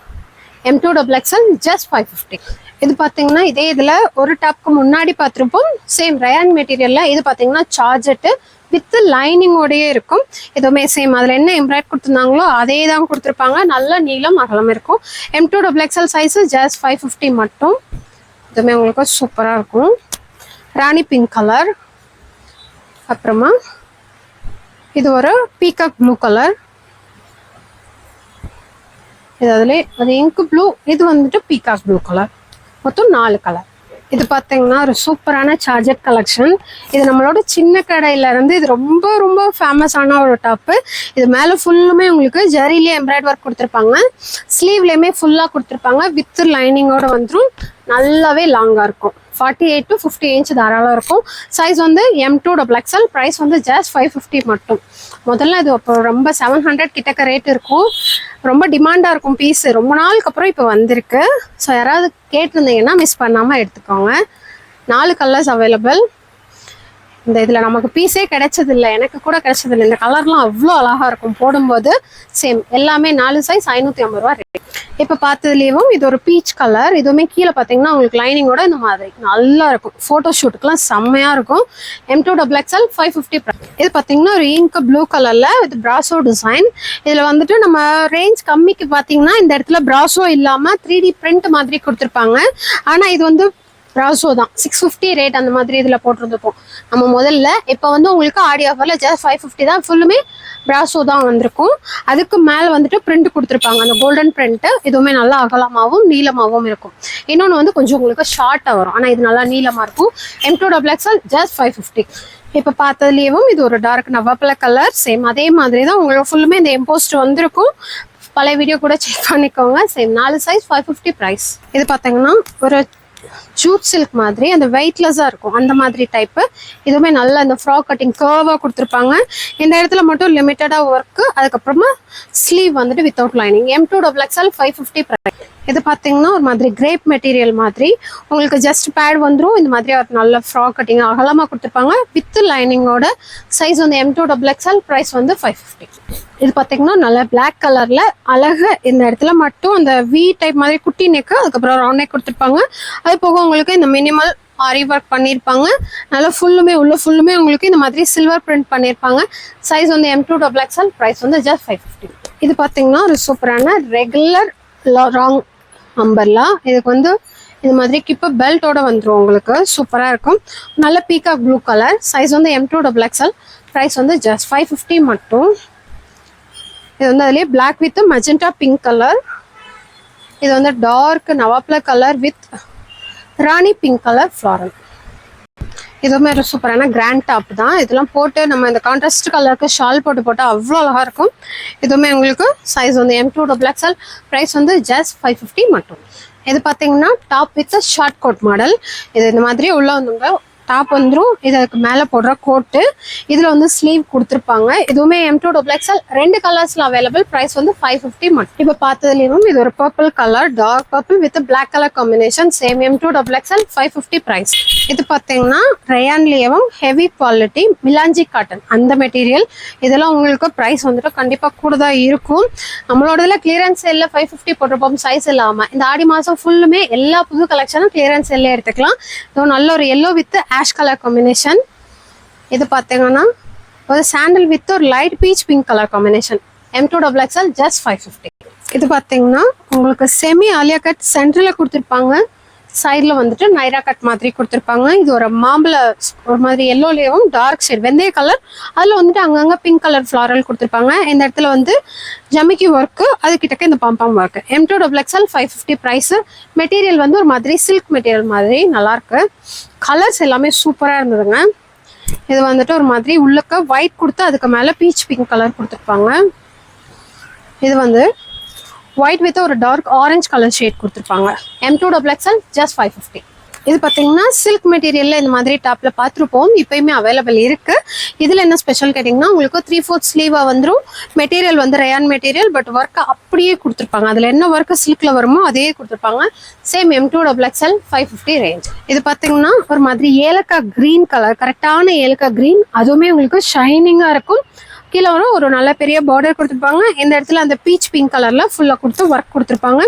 M2 double XL just 550. இது பார்த்தீங்கன்னா இதே இதில் ஒரு டாப்க்கு முன்னாடி பார்த்துருப்போம். சேம் ரயான் மெட்டீரியலில். இது பார்த்தீங்கன்னா சார்ஜெட்டு வித் லைனிங்கோடையே இருக்கும். இதுவுமே சேம் அதில் என்ன எம்ப்ராய்ட் கொடுத்துருந்தாங்களோ அதே தான் கொடுத்துருப்பாங்க. நல்ல நீளம் அகலம் இருக்கும். M2 double XL size just 550 மட்டும். இதுவுமே உங்களுக்கு சூப்பராக இருக்கும். ராணி பிங்க் கலர். அப்புறமா இது ஒரு பீகாக் ப்ளூ கலர். இது அதிலே அது இங்க் ப்ளூ. இது வந்துட்டு பீகாக் ப்ளூ கலர். மொத்தம் 4 கலர். இது பார்த்தீங்கன்னா ஒரு சூப்பரான சார்ஜெட் கலெக்ஷன். இது நம்மளோட சின்ன கடையிலேருந்து இது ரொம்ப ரொம்ப ஃபேமஸான ஒரு டாப்பு. இது மேலே ஃபுல்லுமே உங்களுக்கு ஜரிலே எம்ப்ராய்ட் ஒர்க் கொடுத்துருப்பாங்க. ஸ்லீவ்லேயுமே ஃபுல்லாக கொடுத்துருப்பாங்க. வித் லைனிங்கோடு வந்துடும். நல்லாவே லாங்காக இருக்கும். 48 to 50 இன்ச் தாராளம் இருக்கும். சைஸ் வந்து M2 டபுள் எக்ஸ்எல். ப்ரைஸ் வந்து ஜஸ்ட் 550 மட்டும். முதல்ல இது அப்போ ரொம்ப 700 கிட்டக்க ரேட் இருக்கும். ரொம்ப டிமாண்டாக இருக்கும் பீஸ். ரொம்ப நாளுக்கு அப்புறம் இப்போ வந்திருக்கு. ஸோ யாராவது கேட்டிருந்தீங்கன்னா மிஸ் பண்ணாமல் எடுத்துக்கோங்க. 4 கலர்ஸ் அவைலபிள். இந்த இதில் நமக்கு பீஸே கிடைச்சதில்லை. எனக்கு கூட கிடைச்சதில்லை. இந்த கலர்லாம் அவ்வளோ அழகாக இருக்கும் போடும்போது. சேம் எல்லாமே 4 சைஸ் 550 ரூபா ரேட். இப்போ பார்த்ததுலேயும் இது ஒரு பீச் கலர். இதுவுமே கீழே பார்த்தீங்கன்னா உங்களுக்கு லைனிங்கோட இந்த மாதிரி நல்லா இருக்கும். ஃபோட்டோ ஷூட்டுக்குலாம் செம்மையாக இருக்கும். M2 double XL 550. இது பார்த்தீங்கன்னா ஒரு இங்க் ப்ளூ கலரில் இது பிராசோ டிசைன். இதில் வந்துட்டு நம்ம ரேஞ்ச் கம்மிக்கு பார்த்தீங்கன்னா இந்த இடத்துல பிராசோ இல்லாமல் 3D பிரிண்ட் மாதிரி கொடுத்துருப்பாங்க. ஆனால் இது வந்து பிராசோ தான். 650 ரேட் அந்த மாதிரி இதில் போட்டிருந்துப்போம் நம்ம முதல்ல. இப்போ வந்து உங்களுக்கு ஆடி ஆஃபரில் ஜஸ்ட் 550 தான். ஃபுல்லுமே பிராசோ தான் வந்திருக்கும். அதுக்கு மேலே வந்துட்டு பிரிண்ட் கொடுத்துருப்பாங்க. அந்த கோல்டன் பிரிண்ட்டு. இதுவுமே நல்லா அகலமாகவும் நீளமாகவும் இருக்கும். இன்னொன்று வந்து கொஞ்சம் உங்களுக்கு ஷார்ட்டாக வரும். ஆனால் இது நல்லா நீளமாக இருக்கும். M2 double XL just 550. இப்போ பார்த்ததுலேயும் இது ஒரு டார்க் நவாப்பழ கலர். சேம் அதே மாதிரி தான் உங்களுக்கு ஃபுல்லுமே இந்த எம்போஸ்ட் வந்திருக்கும். பழைய வீடியோ கூட செக் பண்ணிக்கோங்க. Same 4 size 550 price. இது பார்த்தீங்கன்னா ஒரு ஜூட் சில்க் மாதிரி அந்த வெயிட்லெஸ்ஸாக இருக்கும். அந்த மாதிரி டைப்பு. இதுவுமே நல்ல அந்த ஃப்ராக் கட்டிங் கர்வாக கொடுத்துருப்பாங்க. இந்த இடத்துல மட்டும் லிமிட்டடாக ஒர்க்கு. அதுக்கப்புறமா ஸ்லீவ் வந்துட்டு without lining. M2 double XL 550 price. இது பார்த்தீங்கன்னா ஒரு மாதிரி கிரேப் மெட்டீரியல் மாதிரி உங்களுக்கு ஜஸ்ட் பேட் வந்துடும். இந்த மாதிரி ஒரு நல்ல ஃப்ராக் கட்டிங் அகலமாக கொடுத்துருப்பாங்க வித் லைனிங்கோட. சைஸ் வந்து M2 டபுள் எக்ஸ்எல். ப்ரைஸ் வந்து 550. இது பார்த்தீங்கன்னா நல்ல பிளாக் கலரில் அழகு. இந்த இடத்துல மட்டும் அந்த வி டைப் மாதிரி குட்டி நெக்கு, அதுக்கப்புறம் ரவுண்ட் நெக் கொடுத்துருப்பாங்க. அது போக உங்களுக்கு இந்த மினிமல் ஆரி ஒர்க் பண்ணியிருப்பாங்க. நல்லா ஃபுல்லுமே உள்ள ஃபுல்லுமே உங்களுக்கு இந்த மாதிரி சில்வர் பிரிண்ட் பண்ணியிருப்பாங்க. சைஸ் வந்து M2 டபுள் எக்ஸ்எல். ப்ரைஸ் வந்து ஜஸ்ட் 550. இது பார்த்தீங்கன்னா ஒரு சூப்பரான ரெகுலர் ராங் அம்பர்லா. இதுக்கு வந்து இந்த மாதிரி கிப்ப பெல்ட்டோட வந்துடும். உங்களுக்கு சூப்பராக இருக்கும். நல்ல பீகாக் ப்ளூ கலர். சைஸ் வந்து M2 டபுள் எக்ஸ்எல். ப்ரைஸ் வந்து ஜஸ்ட் 550 மட்டும். இது வந்து அதுலேயே black with magenta pink colour. இது வந்து டார்க் நவாப்பழ colour with rani pink colour floral. இதுவுமே ஒரு சூப்பரான கிராண்ட் டாப் தான். இதெல்லாம் போட்டு நம்ம இந்த கான்ட்ராஸ்ட் கலருக்கு ஷால் போட்டு அவ்வளோ அழகாக இருக்கும். இதுவுமே உங்களுக்கு சைஸ் வந்து M2XXL. ப்ரைஸ் வந்து ஜஸ்ட் 550 மட்டும். இது பார்த்தீங்கன்னா top with short code model. இது இந்த மாதிரி உள்ள வந்துங்க டாப் வந்துடும். இதுக்கு மேலே போடுற கோட்டு. இதில் வந்து ஸ்லீவ் கொடுத்துருப்பாங்க. இதுவுமே M2XXL. 2 கலர்ஸில் அவைலபிள். ப்ரைஸ் வந்து 550 மட்டும். இப்போ பார்த்ததுலேயும் இது ஒரு purple colour, dark purple with black colour combination. Same M2XXL 550 price. இது பார்த்தீங்கன்னா ரயான்லேயும் ஹெவி குவாலிட்டி மிலாஞ்சி காட்டன் அந்த மெட்டீரியல். இதெல்லாம் உங்களுக்கு ப்ரைஸ் வந்துட்டு கண்டிப்பாக கூட தான் இருக்கும். நம்மளோட இதில் கிளியரன்ஸ் சேலில் 550 போட்டிருப்போம் சைஸ் இல்லாமல். இந்த ஆடி மாதம் ஃபுல்லுமே எல்லா புது கலெக்ஷனும் கிளியரன்ஸ் சேல்லே எடுத்துக்கலாம். ஸோ நல்ல ஒரு yellow with ash colour combination. இது பார்த்தீங்கன்னா ஒரு சாண்டல் வித் ஒரு light beach pink colour combination. M2XXL just 550. இது பார்த்தீங்கன்னா உங்களுக்கு செமி ஆலியா கட் சென்டரில் கொடுத்துருப்பாங்க. சைடில் வந்துட்டு நைரா கட் மாதிரி கொடுத்துருப்பாங்க. இது ஒரு மாம்பழ ஒரு மாதிரி எல்லோலேயும் டார்க் ஷேட் வெந்தய கலர். அதில் வந்துட்டு அங்கங்கே பிங்க் கலர் ஃப்ளாரல் கொடுத்துருப்பாங்க. இந்த இடத்துல வந்து ஜமிக்கி ஒர்க்கு, அதுக்கிட்டக்க இந்த பம்பாம் ஒர்க்கு. M2XXL 550 price. மெட்டீரியல் வந்து ஒரு மாதிரி சில்க் மெட்டீரியல் மாதிரி நல்லாயிருக்கு. கலர்ஸ் எல்லாமே சூப்பராக இருந்ததுங்க. இது வந்துட்டு ஒரு மாதிரி உள்ளக்க ஒயிட் கொடுத்து அதுக்கு மேலே பீச் பிங்க் கலர் கொடுத்துருப்பாங்க. இது வந்து ஒயிட் வித் ஒரு டார்க் ஆரஞ்ச் கலர் ஷேட் கொடுத்துருப்பாங்க. M2XXL just 550. இது பார்த்தீங்கன்னா சில்க் மெட்டீரியலில் இந்த மாதிரி டாப்பில் பார்த்துருப்போம். இப்போயுமே அவைலபிள் இருக்குது. இதில் என்ன ஸ்பெஷல் கேட்டிங்கன்னா உங்களுக்கு 3/4 ஸ்லீவாக வந்துடும். மெட்டீரியல் வந்து ரயான் மெட்டீரியல், பட் ஒர்க்கை அப்படியே கொடுத்துருப்பாங்க. அதில் என்ன ஒர்க்கு சில்கில் வருமோ அதே கொடுத்துருப்பாங்க. Same M2XXL 550 range. இது பார்த்தீங்கன்னா ஒரு மாதிரி ஏலக்காய் க்ரீன் கலர், கரெக்டான ஏலக்காய் க்ரீன். அதுவுமே உங்களுக்கு ஷைனிங்காக இருக்கும். கீழே வரும் ஒரு நல்ல பெரிய பார்டர் கொடுத்துருப்பாங்க. இந்த இடத்துல அந்த பீச் பிங்க் கலர்ல ஃபுல்லாக கொடுத்து ஒர்க் கொடுத்துருப்பாங்க.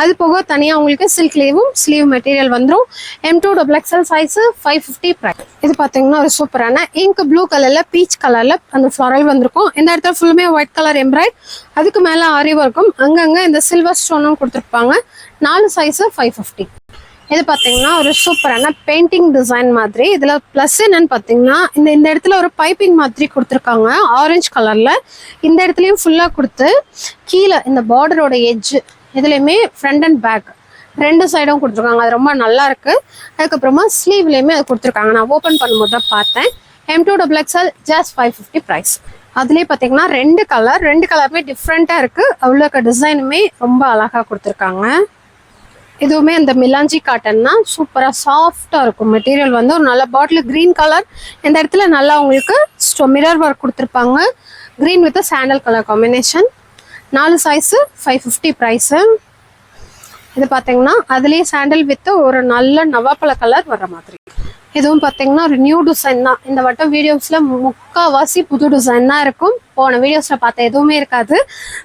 அது போக தனியாக உங்களுக்கு சில்க்லேயும் ஸ்லீவ் மெட்டீரியல் வந்துடும். M2XXL size 550 price. இது பார்த்தீங்கன்னா ஒரு சூப்பரான இங்க் ப்ளூ கலர்ல பீச் கலர்ல அந்த ஃப்ளாரல் வந்திருக்கும். இந்த இடத்துல ஃபுல்லுமே ஒயிட் கலர் எம்ப்ராய்ட், அதுக்கு மேலே ஆரி ஒர்க்கும் அங்கங்கே இந்த சில்வர் ஸ்டோனும் கொடுத்துருப்பாங்க. 4 சைஸ் 550. இது பார்த்தீங்கன்னா ஒரு சூப்பரான பெயிண்டிங் டிசைன் மாதிரி. இதில் ப்ளஸ் என்னன்னு பார்த்தீங்கன்னா இந்த இடத்துல ஒரு பைப்பிங் மாதிரி கொடுத்துருக்காங்க ஆரஞ்சு கலரில். இந்த இடத்துலையும் ஃபுல்லாக கொடுத்து கீழே இந்த பார்டரோட எட்ஜ் இதுலேயுமே ஃப்ரண்ட் அண்ட் பேக் 2 சைடும் கொடுத்துருக்காங்க. அது ரொம்ப நல்லா இருக்கு. அதுக்கப்புறமா ஸ்லீவ்லேயுமே அது கொடுத்துருக்காங்க. நான் ஓப்பன் பண்ணும்போது தான் பார்த்தேன். M2XXL just 550 price. அதுலேயே பார்த்தீங்கன்னா 2 கலருமே டிஃப்ரெண்ட்டாக இருக்குது. அவ்வளோ டிசைனுமே ரொம்ப அழகாக கொடுத்துருக்காங்க. இதுவுமே இந்த மிலாஞ்சி காட்டன் தான். சூப்பராக சாஃப்டாக இருக்கும். மெட்டீரியல் வந்து ஒரு நல்ல பாட்டில் க்ரீன் கலர். இந்த இடத்துல நல்லா உங்களுக்கு மிரர் ஒர்க் கொடுத்துருப்பாங்க. Green with sandal colour combination. 4 size 550 price. இது பார்த்தீங்கன்னா அதுலேயே சாண்டல் வித் ஒரு நல்ல நவாப்பழ கலர் வர மாதிரி. இதுவும் பார்த்தீங்கன்னா ஒரு நியூ டிசைன் தான். இந்த வட்டம் வீடியோஸில் முக்கால்வாசி புது டிசைன் தான் இருக்கும். போன வீடியோஸில் பார்த்த எதுவுமே இருக்காது.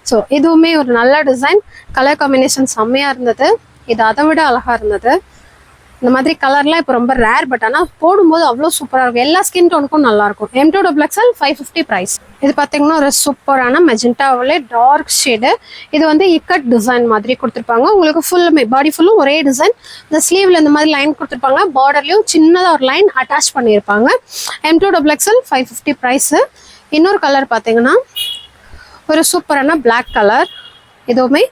ஸோ இதுவுமே ஒரு நல்ல டிசைன். கலர் காம்பினேஷன் செம்மையாக இருந்தது. இது அதை விட அழகாக இருந்தது. இந்த மாதிரி கலர்லாம் இப்போ ரொம்ப ரேர், பட் ஆனால் போடும்போது அவ்வளோ சூப்பராக இருக்கும். எல்லா ஸ்கின் டோனுக்கும் நல்லாயிருக்கும். M2XXL 550 price. இது பார்த்தீங்கன்னா ஒரு சூப்பரான மெஜெண்டாவிலே டார்க் ஷேடு. இது வந்து இக்கட் டிசைன் மாதிரி கொடுத்துருப்பாங்க. உங்களுக்கு ஃபுல்லுமே பாடி ஃபுல்லும் ஒரே டிசைன். இந்த ஸ்லீவில் இந்த மாதிரி லைன் கொடுத்துருப்பாங்க. பார்டர்லேயும் சின்னதாக ஒரு லைன் அட்டாச் பண்ணியிருப்பாங்க. M2XXL 550 price. இன்னொரு கலர் பார்த்தீங்கன்னா ஒரு சூப்பரான பிளாக் கலர். இதுவுமே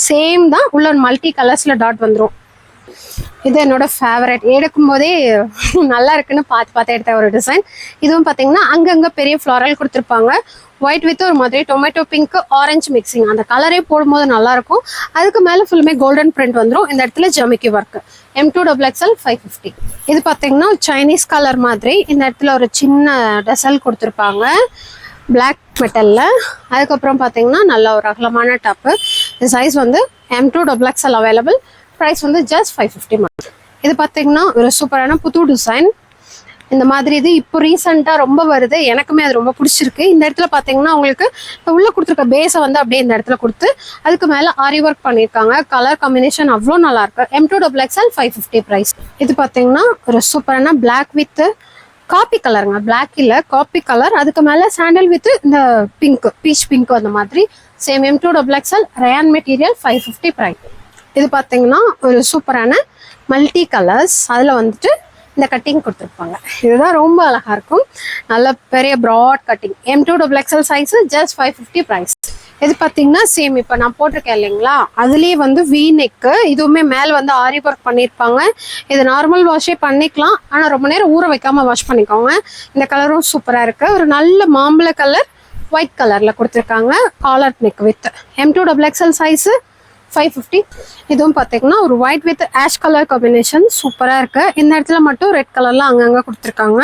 சேம் தான். உள்ள மல்டி கலர்ஸில் டாட் வந்துடும். இது என்னோட ஃபேவரட். எடுக்கும் போதே நல்லா இருக்குன்னு பார்த்து எடுத்த ஒரு டிசைன். இதுவும் பார்த்தீங்கன்னா அங்கங்கே பெரிய ஃப்ளாரல் கொடுத்துருப்பாங்க. ஒயிட் வித் ஒரு மாதிரி டொமேட்டோ பிங்க் ஆரஞ்சு மிக்சிங். அந்த கலரே போடும்போது நல்லாயிருக்கும். அதுக்கு மேலே ஃபுல்லுமே கோல்டன் பிரிண்ட் வந்துடும். இந்த இடத்துல ஜமிக்கி ஒர்க். M2XXL 550. இது பார்த்தீங்கன்னா சைனீஸ் கலர் மாதிரி. இந்த இடத்துல ஒரு சின்ன டெசல் கொடுத்துருப்பாங்க பிளாக் மெட்டலில். அதுக்கப்புறம் பார்த்தீங்கன்னா நல்ல ஒரு அகலமான டாப்பு. இந்த சைஸ் வந்து M2XXL அவைலபிள். ப்ரைஸ் வந்து ஜஸ்ட் 550 மட்டும். இது பார்த்தீங்கன்னா ஒரு சூப்பரான புது டிசைன். இந்த மாதிரி இது இப்போ ரீசெண்டாக ரொம்ப வருது. எனக்குமே அது ரொம்ப பிடிச்சிருக்கு. இந்த இடத்துல பார்த்தீங்கன்னா உங்களுக்கு உள்ளே கொடுத்துருக்க பேஸை வந்து அப்படியே இந்த இடத்துல கொடுத்து அதுக்கு மேலே ஆரி ஒர்க் பண்ணியிருக்காங்க. கலர் காம்பினேஷன் அவ்வளோ நல்லாயிருக்கு. M2XXL 550 price. இது பார்த்தீங்கன்னா ஒரு சூப்பரான பிளாக் வித் காப்பி கலருங்க. பிளாக் இல்லை காப்பி கலர். அதுக்கு மேலே சாண்டல் வித் இந்த பிங்க் பீச் பிங்க் அந்த மாதிரி. Same M2XXL rayon material 550 price. இது பார்த்தீங்கன்னா ஒரு சூப்பரான மல்டி கலர்ஸ். அதில் வந்துட்டு இந்த கட்டிங் கொடுத்துருப்பாங்க. இதுதான் ரொம்ப அழகாக இருக்கும். நல்ல பெரிய broad cutting. M2XXL size just 550 price. இது பார்த்தீங்கன்னா சேம் இப்போ நான் போட்டிருக்கேன் இல்லைங்களா, அதுலேயே வந்து வி நெக்கு, இதுவுமே மேலே வந்து ஆரி ஒர்க் பண்ணியிருப்பாங்க. இது நார்மல் வாஷே பண்ணிக்கலாம், ஆனால் ரொம்ப நேரம் ஊற வைக்காமல் வாஷ் பண்ணிக்கோங்க. இந்த கலரும் சூப்பராக இருக்குது. ஒரு நல்ல மாம்பழ கலர் ஒயிட் கலரில் கொடுத்துருக்காங்க. Collar neck with M2XXL size 550. இதுவும் பார்த்தீங்கன்னா ஒரு white with ash colour combination சூப்பராக இருக்குது. இந்த இடத்துல மட்டும் ரெட் கலரில் அங்கங்கே கொடுத்துருக்காங்க.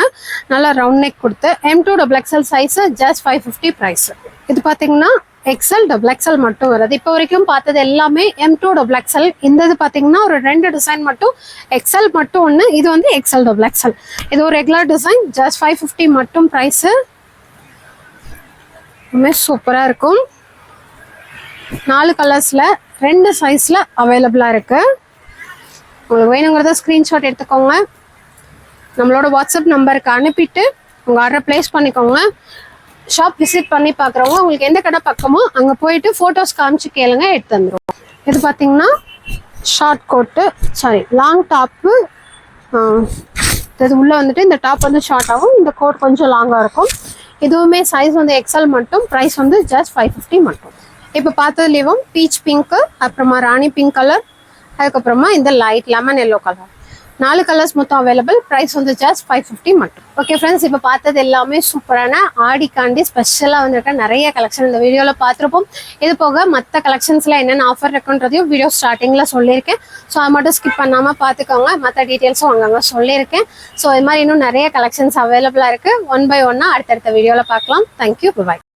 நல்லா ரவுண்ட் நெக் கொடுத்து M2XXL சைஸு ஜஸ்ட் 550 ப்ரைஸ். இது பார்த்தீங்கன்னா XL மட்டும் வருது. இப்போ வரைக்கும் பார்த்தது எல்லாமே M2XXL. இந்த இது பார்த்தீங்கன்னா ஒரு 2 டிசைன் மட்டும் XL மட்டும் ஒன்று, இது வந்து XL. இது ஒரு ரெகுலர் டிசைன் ஜஸ்ட் 550 மட்டும் ப்ரைஸு. சூப்பராக இருக்கும். 4 கலர்ஸில் 2 சைஸில் அவைலபிளாக இருக்குது. உங்களுக்கு வேணுங்கிறத ஸ்க்ரீன்ஷாட் எடுத்துக்கோங்க. நம்மளோட வாட்ஸ்அப் நம்பருக்கு அனுப்பிட்டு உங்கள் ஆர்டர் ப்ளேஸ் பண்ணிக்கோங்க. ஷாப் விசிட் பண்ணி பார்க்குறவங்க உங்களுக்கு எந்த கடை பக்கமோ அங்கே போயிட்டு ஃபோட்டோஸ் காமிச்சு கேளுங்க, எடுத்து தந்துடுவோம். இது பார்த்தீங்கன்னா short coat, sorry long top. இது உள்ளே வந்துட்டு இந்த டாப் வந்து ஷார்ட் ஆகும், இந்த கோட் கொஞ்சம் லாங்காக இருக்கும். இதுவுமே சைஸ் வந்து XL மட்டும், ப்ரைஸ் வந்து ஜஸ்ட் 550 மட்டும். இப்போ பார்த்ததுலேயும் பீச் பிங்க்கு, அப்புறமா ராணி பிங்க் கலர், அதுக்கப்புறமா இந்த light lemon yellow colour, 4 colours மொத்தம் அவைலபிள். ப்ரைஸ் வந்து ஜஸ்ட் 550 மட்டும். ஓகே ஃப்ரெண்ட்ஸ், இப்போ பார்த்தது எல்லாமே சூப்பரான ஆடிக்காண்டி ஸ்பெஷலாக வந்துருக்க நிறைய கலெக்ஷன் இந்த வீடியோவில் பார்த்துருப்போம். இது போக மற்ற கலெக்ஷன்ஸில் என்னென்ன ஆஃபர் இருக்குன்றதையும் வீடியோ ஸ்டார்டிங்கில் சொல்லியிருக்கேன். ஸோ அது மட்டும் ஸ்கிப் பண்ணாமல் பார்த்துக்கோங்க. மற்ற டீட்டெயில்ஸும் அங்கங்கே சொல்லியிருக்கேன். ஸோ இது மாதிரி இன்னும் நிறைய கலெக்ஷன்ஸ் அவைலபிளாக இருக்குது. ஒன் பை ஒன்னாக அடுத்தடுத்த வீடியோவில் பார்க்கலாம். தேங்க்யூ, பாய்.